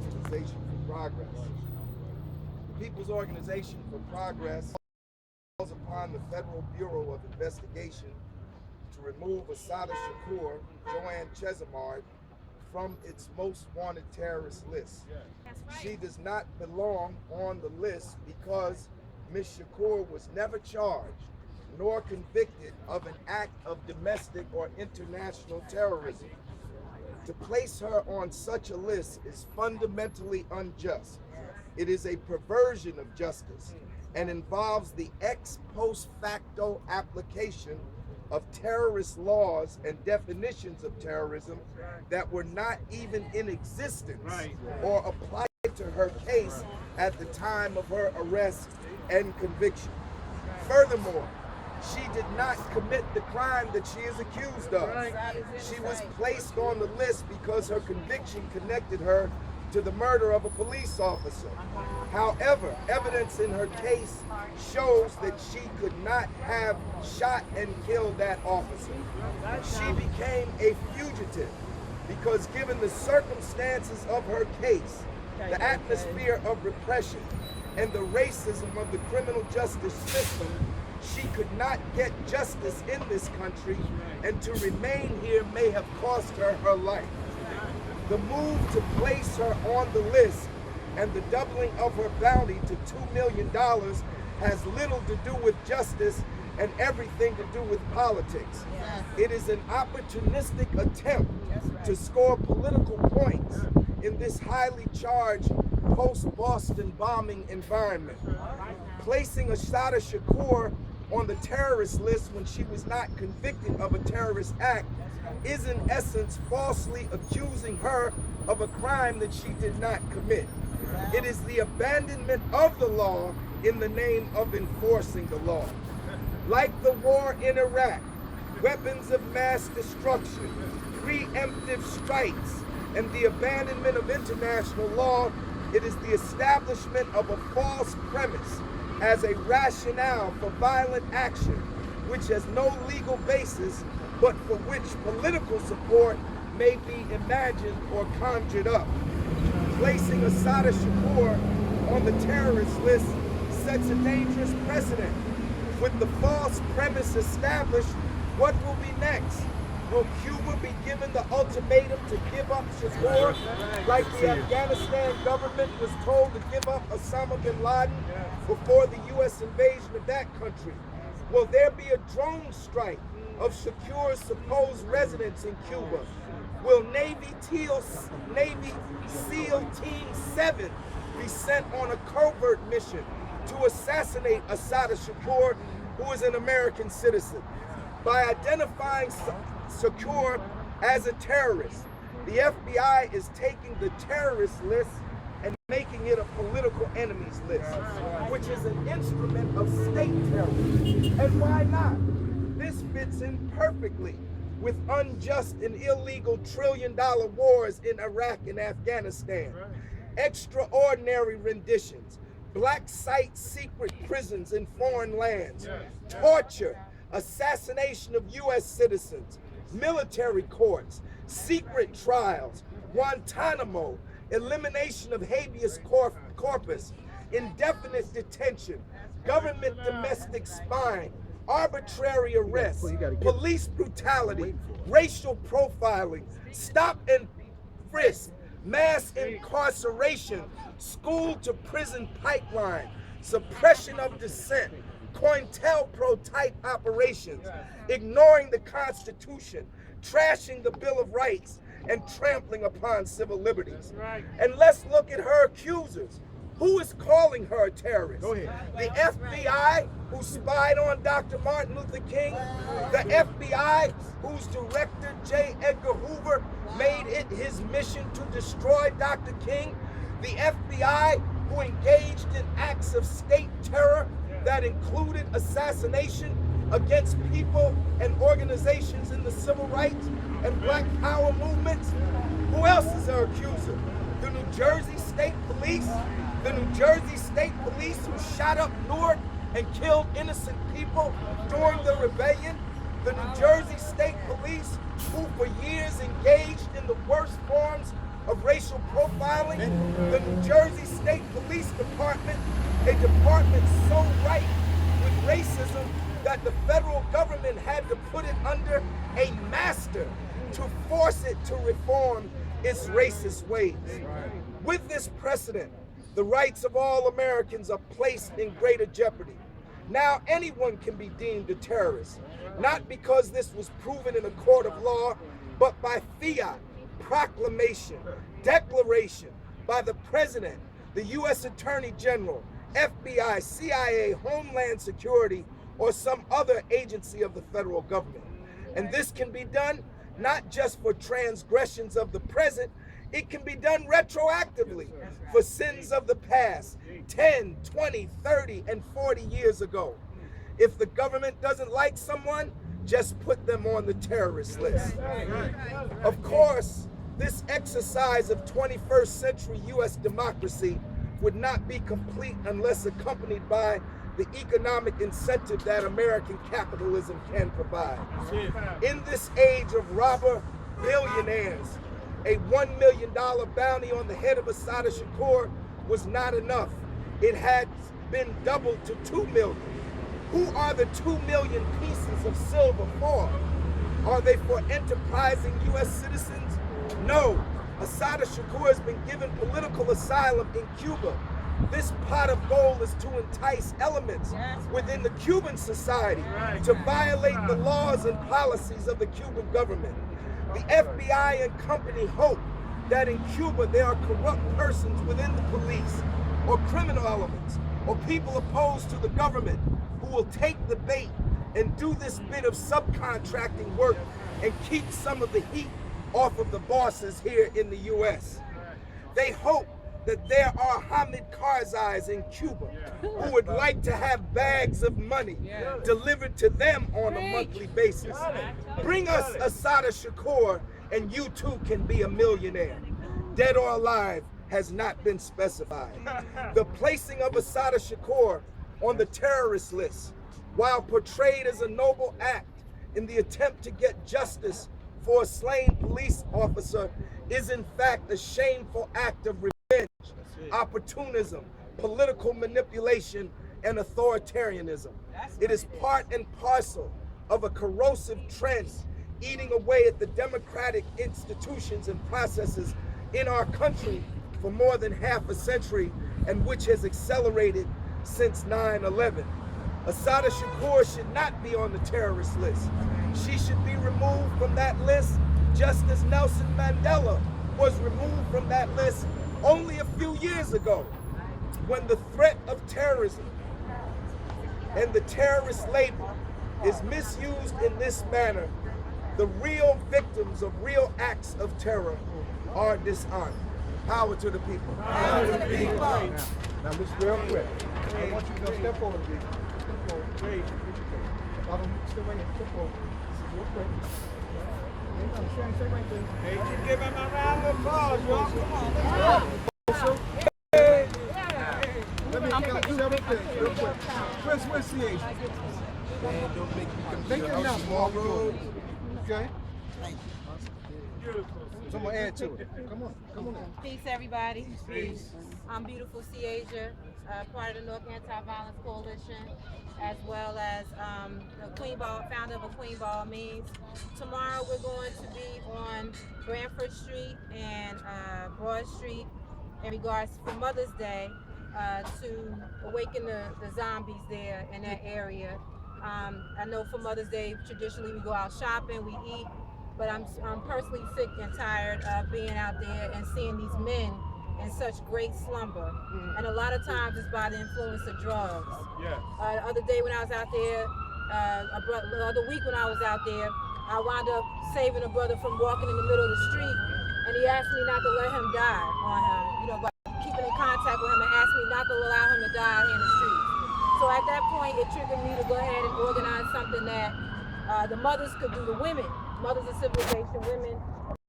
Organization for Progress. The People's Organization for Progress calls upon the Federal Bureau of Investigation to remove Assata Shakur, Joanne Chesimard, from its most wanted terrorist list. She does not belong on the list because Ms. Shakur was never charged nor convicted of an act of domestic or international terrorism. To place her on such a list is fundamentally unjust. It is a perversion of justice and involves the ex post facto application of terrorist laws and definitions of terrorism that were not even in existence or applied to her case at the time of her arrest and conviction. Furthermore, she did not commit the crime that she is accused of. She was placed on the list because her conviction connected her to the murder of a police officer. However, evidence in her case shows that she could not have shot and killed that officer. She became a fugitive because, given the circumstances of her case, the atmosphere of repression, and the racism of the criminal justice system, she could not get justice in this country, and to remain here may have cost her her life. The move to place her on the list and the doubling of her bounty to $2 million has little to do with justice and everything to do with politics. It is an opportunistic attempt to score political points in this highly charged post-Boston bombing environment. Placing Assata Shakur on the terrorist list when she was not convicted of a terrorist act is in essence falsely accusing her of a crime that she did not commit. It is the abandonment of the law in the name of enforcing the law. Like the war in Iraq, weapons of mass destruction, preemptive strikes, and the abandonment of international law, it is the establishment of a false premise as a rationale for violent action, which has no legal basis, but for which political support may be imagined or conjured up. Placing Assata Shakur on the terrorist list sets a dangerous precedent. With the false premise established, what will be next? Will Cuba be given the ultimatum to give up Shakur, like the Afghanistan government was told to give up Osama bin Laden before the U.S. invasion of that country? Will there be a drone strike of Shakur's supposed residence in Cuba? Will Navy SEAL Team 7 be sent on a covert mission to assassinate Assata Shakur, who is an American citizen? By identifying Shakur as a terrorist, the FBI is taking the terrorist list and making it a political enemies list, which is an instrument of state terror. And why not? This fits in perfectly with unjust and illegal trillion-dollar wars in Iraq and Afghanistan, extraordinary renditions, black site secret prisons in foreign lands, torture, assassination of U.S. citizens, military courts, secret trials, Guantanamo, elimination of habeas corpus, indefinite detention, government domestic spying, arbitrary arrests, police brutality, racial profiling, stop and frisk, mass incarceration, school to prison pipeline, suppression of dissent, COINTELPRO type operations, ignoring the Constitution, trashing the Bill of Rights, and trampling upon civil liberties. And let's look at her accusers. Who is calling her a terrorist? The FBI, who spied on Dr. Martin Luther King, the FBI, whose director, J. Edgar Hoover, made it his mission to destroy Dr. King, the FBI, who engaged in acts of state terror that included assassination against people and organizations in the civil rights and Black Power movements. Who else is her accuser? The New Jersey State Police, the New Jersey State Police who shot up Newark and killed innocent people during the rebellion, the New Jersey State Police who for years engaged in the worst forms of of racial profiling, the New Jersey State Police Department, a department so rife with racism that the federal government had to put it under a master to force it to reform its racist ways. With this precedent, the rights of all Americans are placed in greater jeopardy. Now anyone can be deemed a terrorist, not because this was proven in a court of law, but by fiat, proclamation, declaration by the President, the U.S. Attorney General, FBI, CIA, Homeland Security, or some other agency of the federal government. And this can be done not just for transgressions of the present, it can be done retroactively for sins of the past, 10, 20, 30, and 40 years ago. If the government doesn't like someone, just put them on the terrorist list. Of course, this exercise of 21st century U.S. democracy would not be complete unless accompanied by the economic incentive that American capitalism can provide. In this age of robber billionaires, a $1 million bounty on the head of Assata Shakur was not enough. It had been doubled to $2 million. Who are the 2 million pieces of silver for? Are they for enterprising U.S. citizens? No. Assata Shakur has been given political asylum in Cuba. This pot of gold is to entice elements within the Cuban society to violate the laws and policies of the Cuban government. The FBI and company hope that in Cuba there are corrupt persons within the police, or criminal elements, or people opposed to the government who will take the bait and do this bit of subcontracting work and keep some of the heat off of the bosses here in the U.S. They hope that there are Hamid Karzais in Cuba who would like to have bags of money delivered to them on a monthly basis. Bring us Assata Shakur and you too can be a millionaire. Dead or alive has not been specified. The placing of Assata Shakur on the terrorist list, while portrayed as a noble act in the attempt to get justice for a slain police officer, is in fact a shameful act of revenge, opportunism, political manipulation, and authoritarianism. It is part and parcel of a corrosive trend eating away at the democratic institutions and processes in our country for more than half a century, and which has accelerated since 9/11. Assata Shakur should not be on the terrorist list. She should be removed from that list just as Nelson Mandela was removed from that list only a few years ago. When the threat of terrorism and the terrorist label is misused in this manner, the real victims of real acts of terror are dishonored. Power to the people. Power to the people. Now, Miss, real quick, I want you to step forward, please. Step forward. Stay right here. Step forward. Real quick. Stay right there. Hey, you give him a round of applause, y'all. Come on. Let me get several things real quick. Chris, where's CH? Man, don't make me come Make to it your now, house small tomorrow. road. Okay? So I'm going to add to it. Come on. Come on in. Peace, everybody. Peace. I'm beautiful Ciaja, part of the Newark Anti-Violence Coalition, as well as the Queen Ball, founder of a Queen Ball Means. Tomorrow we're going to be on Branford Street and Broad Street in regards for Mother's Day to awaken the zombies there in that area. I know for Mother's Day, traditionally we go out shopping, we eat, but I'm personally sick and tired of being out there and seeing these men in such great slumber. And a lot of times it's by the influence of drugs. Yeah. The other day when I was out there, the other week when I was out there, I wound up saving a brother from walking in the middle of the street, and he asked me not to let him die on him, you know, by keeping in contact with him, and asked me not to allow him to die in the streets. So at that point, it triggered me to go ahead and organize something that the mothers could do, the women, mothers of civilization, women